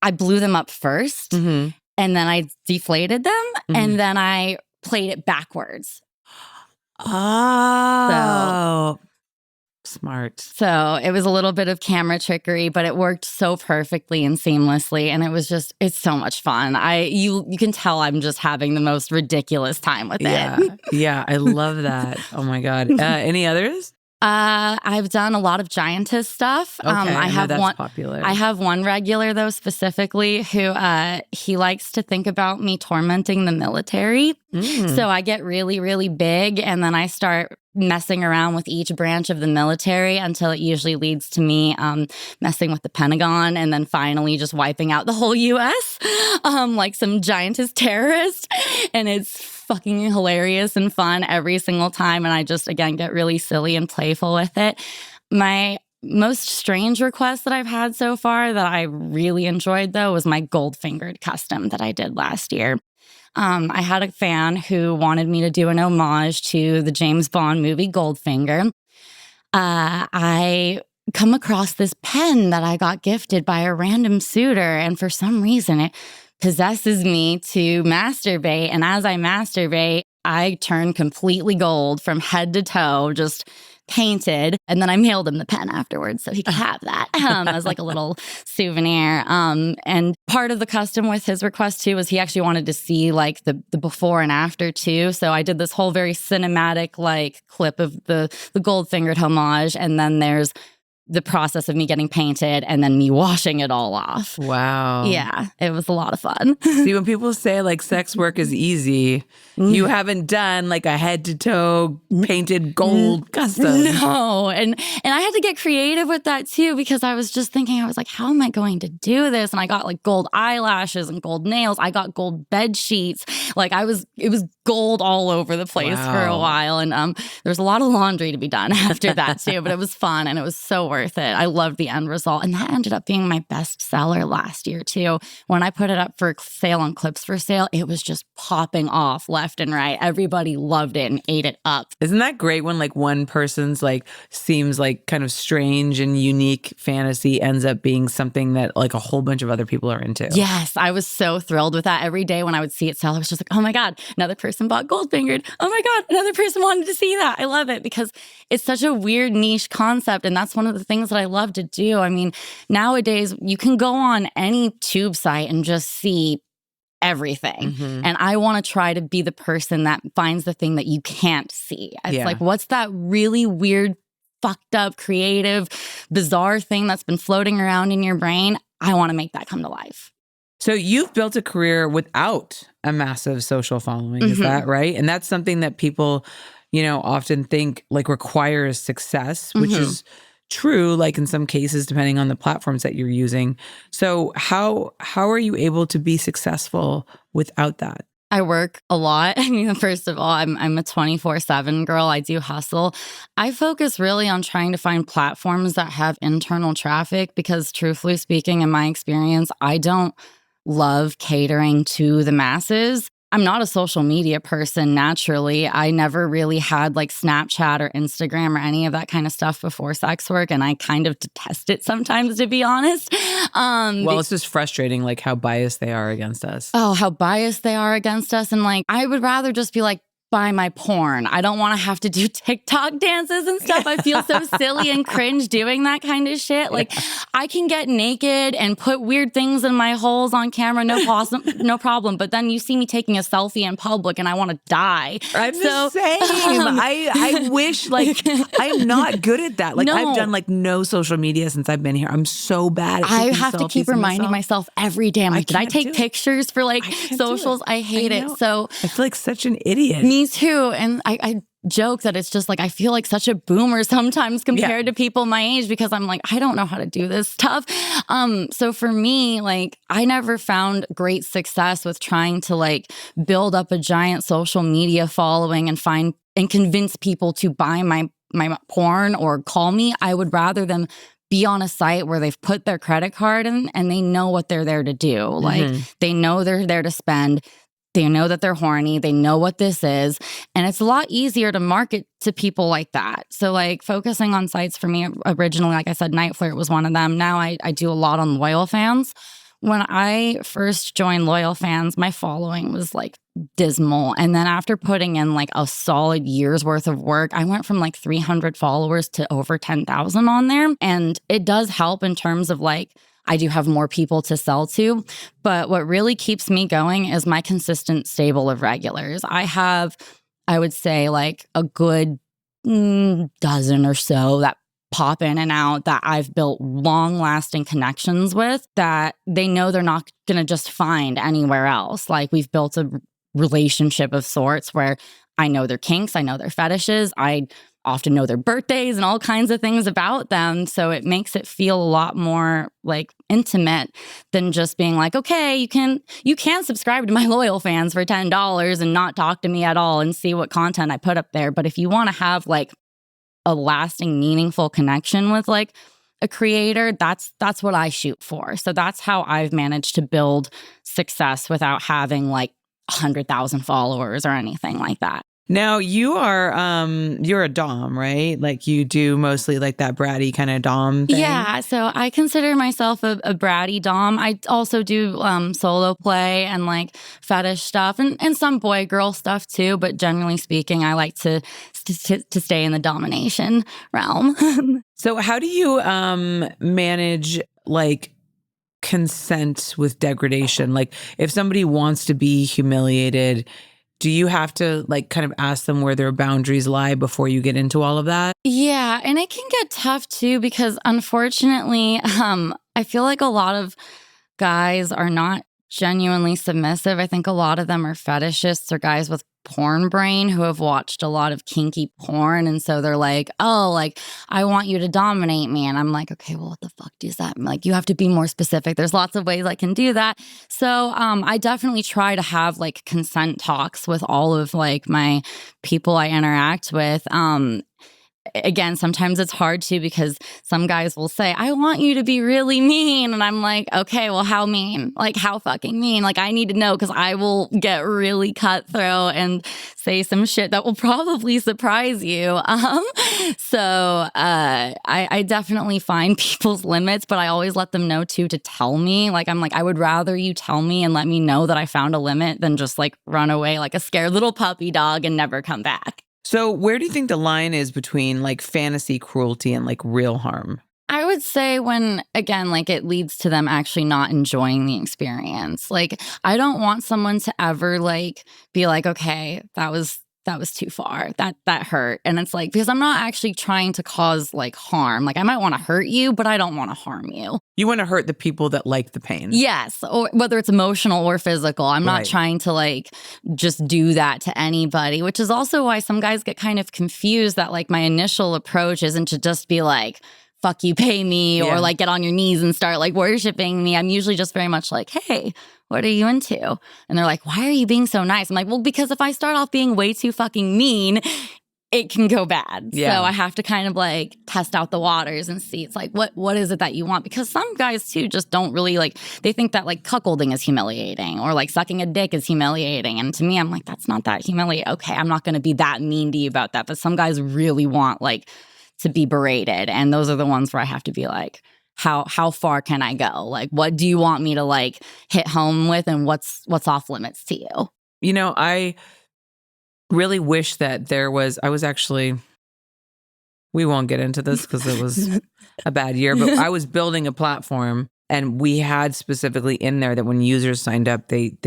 F: I blew them up first, and then I deflated them, and then I played it backwards.
A: Oh, smart.
F: So it was a little bit of camera trickery, but it worked so perfectly and seamlessly. And it was just, it's so much fun. You can tell I'm just having the most ridiculous time with it.
A: Yeah, I love that. Oh my God. Any others?
F: I've done a lot of giantess stuff.
A: Okay, I have that's one popular.
F: I have one regular though, specifically, who he likes to think about me tormenting the military. So I get really, really big, and then I start messing around with each branch of the military until it usually leads to me messing with the Pentagon, and then finally just wiping out the whole U.S. Like some giantess terrorist. And it's fucking hilarious and fun every single time. And I just, again, get really silly and playful with it. My most strange request that I've had so far that I really enjoyed, though, was my gold-fingered custom that I did last year. I had a fan who wanted me to do an homage to the James Bond movie Goldfinger. I come across this pen that I got gifted by a random suitor, and for some reason it possesses me to masturbate. And as I masturbate, I turn completely gold from head to toe. Just painted, and then I mailed him the pen afterwards so he could have that as like a little souvenir. And part of the custom with his request too was he actually wanted to see like the before and after too. So I did this whole very cinematic like clip of the gold fingered homage, and then there's the process of me getting painted and then me washing it all off.
A: Wow.
F: Yeah, it was a lot of fun.
A: See, when people say like sex work is easy, you haven't done like a head to toe painted gold custom.
F: No. And I had to get creative with that too, because I was just thinking, I was like, how am I going to do this? And I got like gold eyelashes and gold nails. I got gold bed sheets. Like it was gold all over the place for a while. And there was a lot of laundry to be done after that too, but it was fun and it was so worth it. I loved the end result. And that ended up being my best seller last year too. When I put it up for sale on Clips for Sale, it was just popping off left and right. Everybody loved it and ate it up.
A: Isn't that great when like one person's like seems like kind of strange and unique fantasy ends up being something that like a whole bunch of other people are into?
F: Yes, I was so thrilled with that. Every day when I would see it sell, I was just like, oh my God, another person bought gold fingered. Oh my God, another person wanted to see that. I love it because it's such a weird niche concept. And that's one of the things that I love to do. I mean, nowadays you can go on any tube site and just see everything. And I want to try to be the person that finds the thing that you can't see. It's like, what's that really weird, fucked up, creative, bizarre thing that's been floating around in your brain? I want to make that come to life.
A: So you've built a career without a massive social following, is that right? And that's something that people, you know, often think like requires success, which is true, like in some cases, depending on the platforms that you're using. So how are you able to be successful without that?
F: I work a lot. I mean, first of all, I'm a 24/7 girl. I do hustle. I focus really on trying to find platforms that have internal traffic because truthfully speaking, in my experience, I don't love catering to the masses. I'm not a social media person naturally. I never really had like Snapchat or Instagram or any of that kind of stuff before sex work. And I kind of detest it sometimes, to be honest.
A: Well, it's just frustrating, like how biased they are against us.
F: Oh, how biased they are against us. And like, I would rather just be like, buy my porn. I don't want to have to do TikTok dances and stuff. I feel so silly and cringe doing that kind of shit. Like I can get naked and put weird things in my holes on camera, no problem. But then you see me taking a selfie in public and I want to die.
A: I'm the same. I wish like I'm not good at that. Like
F: No.
A: I've done like no social media since I've been here. I'm so bad at
F: I
A: taking
F: have to
A: selfies
F: keep
A: of
F: reminding myself every day. I'm like, did I
A: can't
F: take
A: do it.
F: pictures for like
A: can't do
F: socials?
A: it.
F: I hate
A: know.
F: it. So
A: I feel like such an idiot.
F: me too. And I joke that it's just like, I feel like such a boomer sometimes compared to people my age because I'm like, I don't know how to do this stuff. So for me, like I never found great success with trying to like build up a giant social media following and find and convince people to buy my porn or call me. I would rather them be on a site where they've put their credit card in and they know what they're there to do. Like they know they're there to spend. They know that they're horny. They know what this is. And it's a lot easier to market to people like that. So like focusing on sites for me originally, like I said, Night Flirt was one of them. Now I do a lot on Loyal Fans. When I first joined Loyal Fans, my following was like dismal. And then after putting in like a solid year's worth of work, I went from like 300 followers to over 10,000 on there. And it does help in terms of like, I do have more people to sell to, but what really keeps me going is my consistent stable of regulars. I have, I would say, like a good dozen or so that pop in and out that I've built long-lasting connections with that they know they're not going to just find anywhere else. Like we've built a relationship of sorts where I know their kinks, I know their fetishes, I often know their birthdays and all kinds of things about them. So it makes it feel a lot more like intimate than just being like, okay, you can subscribe to my Loyal Fans for $10 and not talk to me at all and see what content I put up there. But if you want to have like a lasting, meaningful connection with like a creator, that's what I shoot for. So that's how I've managed to build success without having like 100,000 followers or anything like that.
A: Now you're a dom, right? Like you do mostly like that bratty kind of dom thing.
F: Yeah, so I consider myself a bratty dom. I also do solo play and like fetish stuff and some boy girl stuff too. But generally speaking, I like to stay in the domination realm.
A: So how do you manage like consent with degradation? Like if somebody wants to be humiliated, do you have to like kind of ask them where their boundaries lie before you get into all of that?
F: Yeah, and it can get tough too because unfortunately, I feel like a lot of guys are not genuinely submissive. I think a lot of them are fetishists or guys with porn brain who have watched a lot of kinky porn. And so they're like, oh, like, I want you to dominate me. And I'm like, okay, well, what the fuck does that mean? Like, you have to be more specific. There's lots of ways I can do that. So I definitely try to have like consent talks with all of like my people I interact with. Again, sometimes it's hard too because some guys will say, I want you to be really mean. And I'm like, okay, well, how mean? Like, how fucking mean? Like, I need to know because I will get really cutthroat and say some shit that will probably surprise you. I definitely find people's limits, but I always let them know too to tell me. Like, I'm like, I would rather you tell me and let me know that I found a limit than just like run away like a scared little puppy dog and never come back.
A: So where do you think the line is between like fantasy cruelty and like real harm?
F: I would say when, again, like it leads to them actually not enjoying the experience. Like, I don't want someone to ever like be like, okay, that was too far. That hurt. And it's like, because I'm not actually trying to cause like harm. Like I might want to hurt you, but I don't want to harm you.
A: You want to hurt the people that like the pain.
F: Yes. Or whether it's emotional or physical. I'm not
A: Right.
F: trying to like just do that to anybody, which is also why some guys get kind of confused that like my initial approach isn't to just be like, fuck you, pay me,
A: Yeah.
F: or like get on your knees and start like worshiping me. I'm usually just very much like, hey, what are you into? And they're like, why are you being so nice? I'm like, well, because if I start off being way too fucking mean, it can go bad.
A: Yeah.
F: So I have to kind of like test out the waters and see it's like, what is it that you want? Because some guys too just don't really like, they think that like cuckolding is humiliating or like sucking a dick is humiliating. And to me, I'm like, that's not that humiliating. Okay, I'm not going to be that mean to you about that. But some guys really want like to be berated. And those are the ones where I have to be like, how far can I go? Like, what do you want me to like hit home with and what's off limits to you?
A: You know, I really wish that we won't get into this because it was a bad year, but I was building a platform and we had specifically in there that when users signed up, they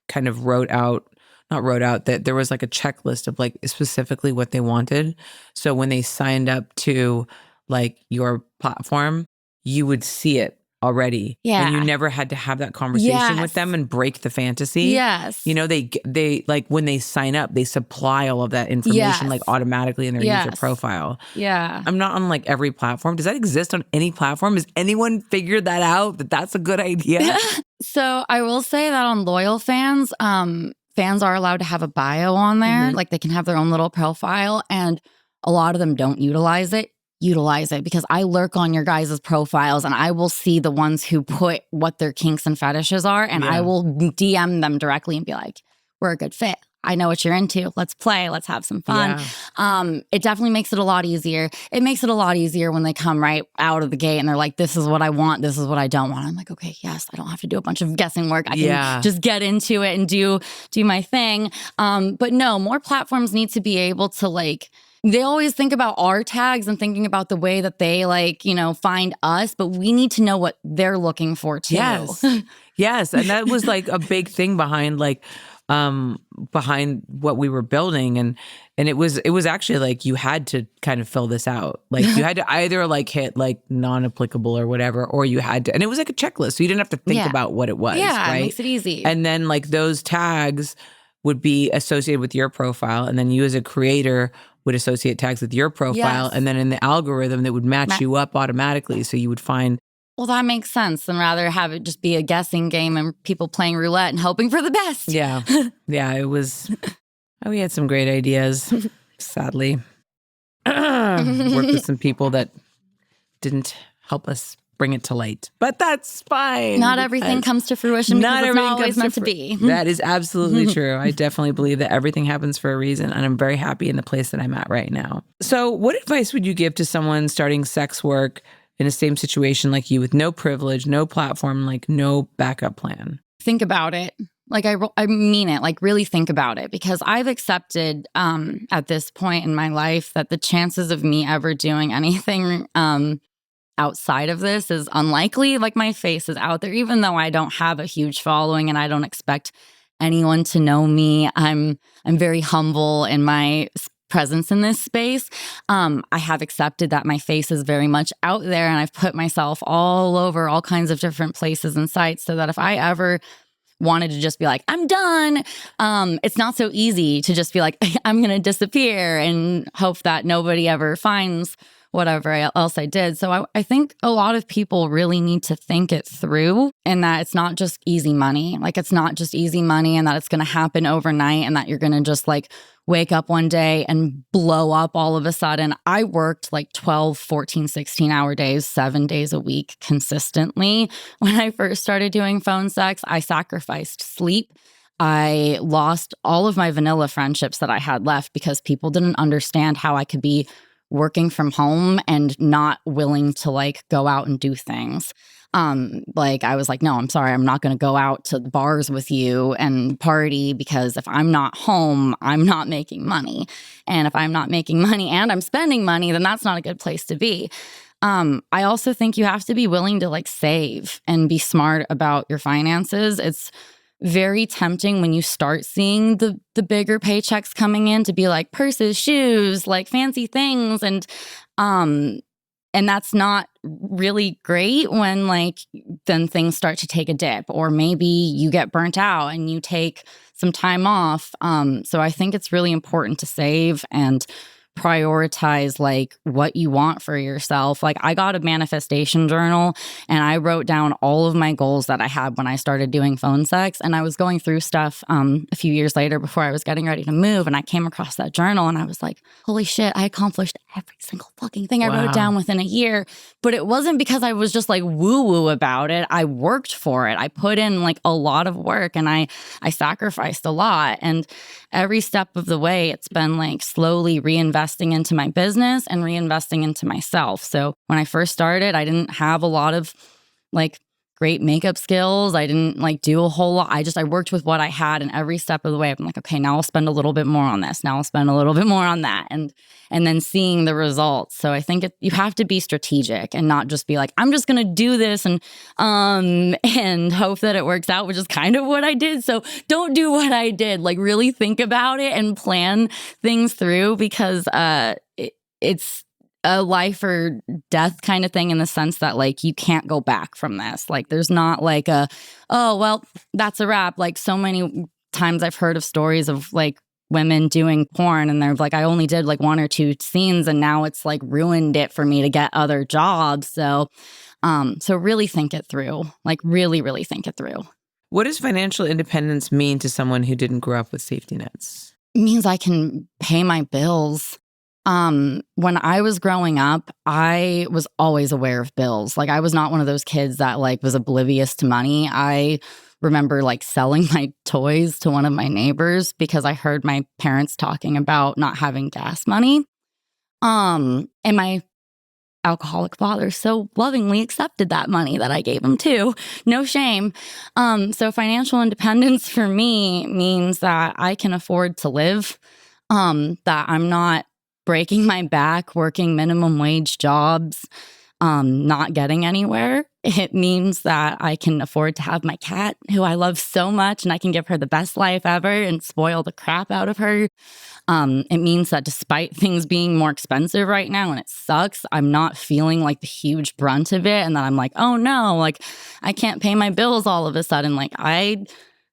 A: kind of not wrote out that there was like a checklist of like specifically what they wanted. So when they signed up to like your platform, you would see it already.
F: Yeah.
A: And you never had to have that conversation with them and break the fantasy.
F: Yes.
A: You know, they like when they sign up, they supply all of that information
F: Yes.
A: like automatically in their user
F: Yes.
A: profile.
F: Yeah.
A: I'm not on like every platform. Does that exist on any platform? Has anyone figured that out, that that's a good idea?
F: So I will say that on loyal fans, fans are allowed to have a bio on there. Like they can have their own little profile and a lot of them don't utilize it. Utilize it because I lurk on your guys' profiles and I will see the ones who put what their kinks and fetishes are and I will DM them directly and be like, we're a good fit. I know what you're into. Let's play. Let's have some fun.
A: Yeah.
F: It definitely makes it a lot easier. It makes it a lot easier when they come right out of the gate and they're like, this is what I want. This is what I don't want. I'm like, okay, yes, I don't have to do a bunch of guessing work. I can just get into it and do my thing. But no, more platforms need to be able to like, they always think about our tags and thinking about the way that they like, you know, find us, but we need to know what they're looking for too.
A: Yes. Yes. And that was like a big thing behind like, behind what we were building. And it was actually like you had to kind of fill this out. Like you had to either like hit like non-applicable or whatever, or you had to, and it was like a checklist. So you didn't have to think about what it was.
F: Yeah,
A: right?
F: It makes it easy.
A: And then like those tags would be associated with your profile. And then you as a creator would associate tags with your profile.
F: Yes.
A: And then in the algorithm that would match you up automatically. So you would find,
F: well, that makes sense than rather have it just be a guessing game and people playing roulette and hoping for the best.
A: yeah. Yeah, it was, we had some great ideas, sadly. Worked with some people that didn't help us bring it to light. But that's fine.
F: Not everything comes to fruition because it's not always meant to be.
A: That is absolutely true. I definitely believe that everything happens for a reason, and I'm very happy in the place that I'm at right now. So what advice would you give to someone starting sex work in the same situation like you, with no privilege, no platform, like no backup plan?
F: Think about it. Like I mean it, like really think about it, because I've accepted at this point in my life that the chances of me ever doing anything outside of this is unlikely. Like my face is out there, even though I don't have a huge following and I don't expect anyone to know me. I'm very humble in my presence in this space. I have accepted that my face is very much out there, and I've put myself all over all kinds of different places and sites, so that if I ever wanted to just be like, I'm done, it's not so easy to just be like, I'm going to disappear and hope that nobody ever finds whatever else I did. So I think a lot of people really need to think it through, and that it's not just easy money. Like it's not just easy money, and that it's going to happen overnight, and that you're going to just like wake up one day and blow up all of a sudden. I worked like 12, 14, 16-hour days, 7 days a week consistently. When I first started doing phone sex, I sacrificed sleep. I lost all of my vanilla friendships that I had left because people didn't understand how I could be working from home and not willing to like go out and do things. Like I was like, no, I'm sorry, I'm not going to go out to the bars with you and party, because if I'm not home, I'm not making money. And if I'm not making money and I'm spending money, then that's not a good place to be. I also think you have to be willing to like save and be smart about your finances. It's very tempting when you start seeing the bigger paychecks coming in to be like purses, shoes, like fancy things. And that's not really great when like then things start to take a dip, or maybe you get burnt out and you take some time off. So I think it's really important to save and prioritize like what you want for yourself. Like I got a manifestation journal and I wrote down all of my goals that I had when I started doing phone sex. And I was going through stuff a few years later before I was getting ready to move, and I came across that journal and I was like, holy shit, I accomplished every single fucking thing I wrote down within a year. But it wasn't because I was just like woo-woo about it. I worked for it. I put in like a lot of work, and I sacrificed a lot. And every step of the way, it's been like slowly reinvesting into my business and reinvesting into myself. So when I first started, I didn't have a lot of like great makeup skills. I didn't like do a whole lot. I worked with what I had, and every step of the way, I'm like, okay, now I'll spend a little bit more on this. Now I'll spend a little bit more on that. And then seeing the results. So I think you have to be strategic and not just be like, I'm just going to do this and hope that it works out, which is kind of what I did. So don't do what I did. Like really think about it and plan things through, because it's a life or death kind of thing, in the sense that like you can't go back from this. Like there's not like oh, well, that's a wrap. Like so many times I've heard of stories of like women doing porn, and they're like, I only did like 1 or 2 scenes, and now it's like ruined it for me to get other jobs. So really think it through. Like really, really think it through.
A: What does financial independence mean to someone who didn't grow up with safety nets?
F: It means I can pay my bills. When I was growing up, I was always aware of bills. Like I was not one of those kids that like was oblivious to money. I remember like selling my toys to one of my neighbors because I heard my parents talking about not having gas money. And my alcoholic father so lovingly accepted that money that I gave him too. No shame. So financial independence for me means that I can afford to live, that I'm not breaking my back, working minimum wage jobs, not getting anywhere. It means that I can afford to have my cat, who I love so much, and I can give her the best life ever and spoil the crap out of her. It means that despite things being more expensive right now, and it sucks, I'm not feeling like the huge brunt of it, and that I'm like, oh no, like I can't pay my bills all of a sudden. Like I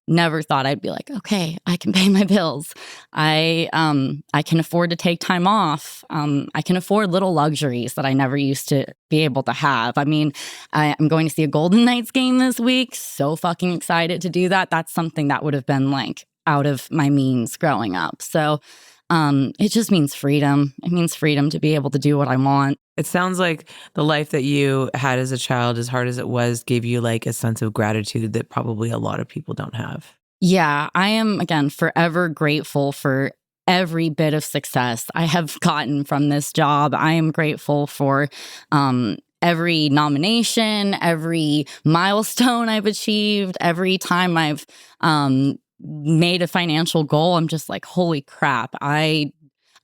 F: never thought I'd be like, okay, I can pay my bills. I can afford to take time off. I can afford little luxuries that I never used to be able to have. I mean, I'm going to see a Golden Knights game this week. So fucking excited to do that. That's something that would have been like out of my means growing up. So It just means freedom. It means freedom to be able to do what I want.
A: It sounds like the life that you had as a child, as hard as it was, gave you like a sense of gratitude that probably a lot of people don't have.
F: Yeah, I am, again, forever grateful for every bit of success I have gotten from this job. I am grateful for every nomination, every milestone I've achieved, every time I've made a financial goal. I'm just like, holy crap, I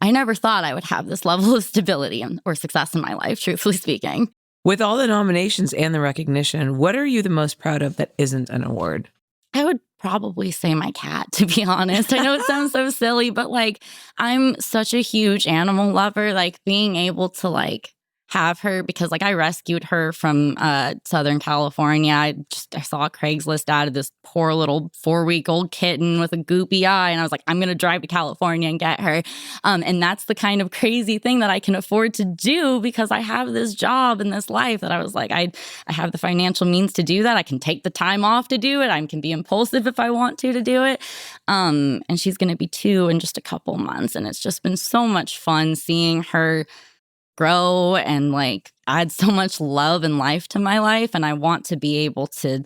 F: never thought I would have this level of stability or success in my life, truthfully speaking.
A: With all the nominations and the recognition, what are you the most proud of that isn't an award?
F: I would probably say my cat, to be honest. I know it sounds so silly, but like, I'm such a huge animal lover. Like, being able to like have her, because like I rescued her from Southern California. I saw a Craigslist ad of this poor little 4-week-old kitten with a goopy eye, and I was like, I'm going to drive to California and get her. And that's the kind of crazy thing that I can afford to do because I have this job and this life that I was like, I have the financial means to do that. I can take the time off to do it. I can be impulsive if I want to do it. And she's going to be 2 in just a couple months. And it's just been so much fun seeing her grow and like add so much love and life to my life. And I want to be able to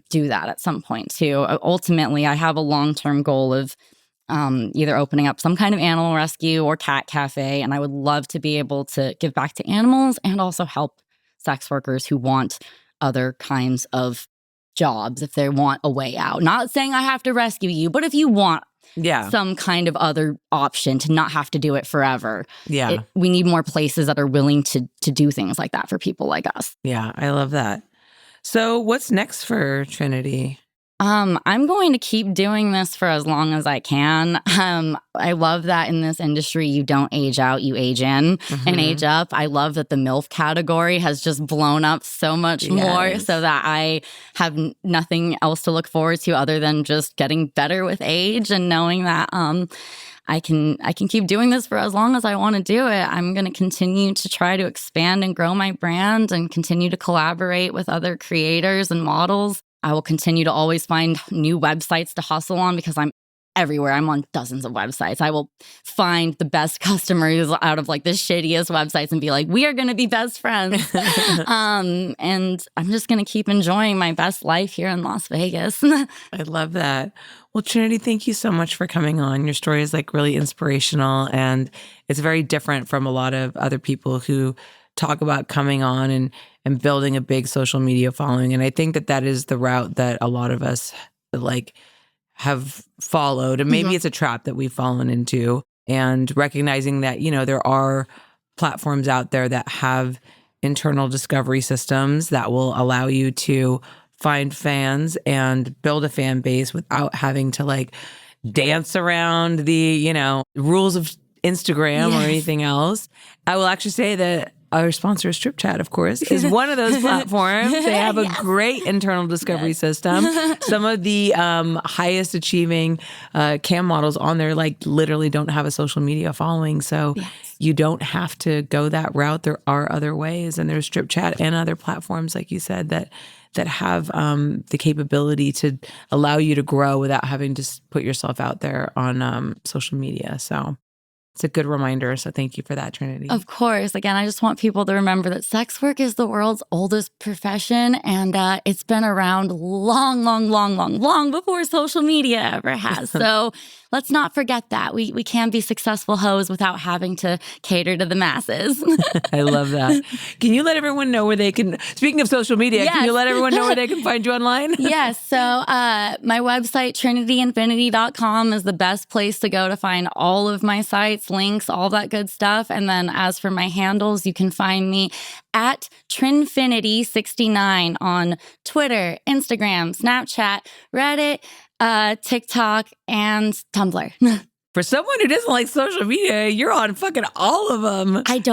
F: do that at some point too. Ultimately, I have a long-term goal of either opening up some kind of animal rescue or cat cafe. And I would love to be able to give back to animals and also help sex workers who want other kinds of jobs if they want a way out. Not saying I have to rescue you, but if you want some kind of other option to not have to do it forever.
A: Yeah.
F: We need more places that are willing to do things like that for people like us.
A: Yeah, I love that. So what's next for Trinity?
F: I'm going to keep doing this for as long as I can. I love that in this industry, you don't age out, you age in and age up. I love that the MILF category has just blown up so much more so that I have nothing else to look forward to other than just getting better with age and knowing that I can keep doing this for as long as I want to do it. I'm going to continue to try to expand and grow my brand and continue to collaborate with other creators and models. I will continue to always find new websites to hustle on because I'm everywhere. I'm on dozens of websites. I will find the best customers out of like the shittiest websites and be like, we are going to be best friends. And I'm just going to keep enjoying my best life here in Las Vegas.
A: I love that. Well, Trinity, thank you so much for coming on. Your story is like really inspirational and it's very different from a lot of other people who talk about coming on and building a big social media following. And I think that that is the route that a lot of us like have followed. And maybe it's a trap that we've fallen into, and recognizing that, you know, there are platforms out there that have internal discovery systems that will allow you to find fans and build a fan base without having to like dance around the, you know, rules of Instagram or anything else. I will actually say that our sponsor, Strip Chat, of course, is one of those platforms. They have a great internal discovery system. Some of the highest achieving cam models on there, like literally don't have a social media following. So you don't have to go that route. There are other ways. And there's Strip Chat and other platforms, like you said, that have the capability to allow you to grow without having to put yourself out there on social media. So it's a good reminder. So thank you for that, Trinity.
F: Of course. Again, I just want people to remember that sex work is the world's oldest profession. And it's been around long before social media ever has. So let's not forget that. We can be successful hoes without having to cater to the masses.
A: I love that. Can you let everyone know where they can, speaking of social media, can you let everyone know where they can find you online?
F: Yes. So my website, trinityinfinity.com, is the best place to go to find all of my sites, links, all that good stuff. And then as for my handles, you can find me at Trinfinity69 on Twitter, Instagram, Snapchat, Reddit, TikTok, and Tumblr.
A: For someone who doesn't like social media, you're on fucking all of them.
F: I don't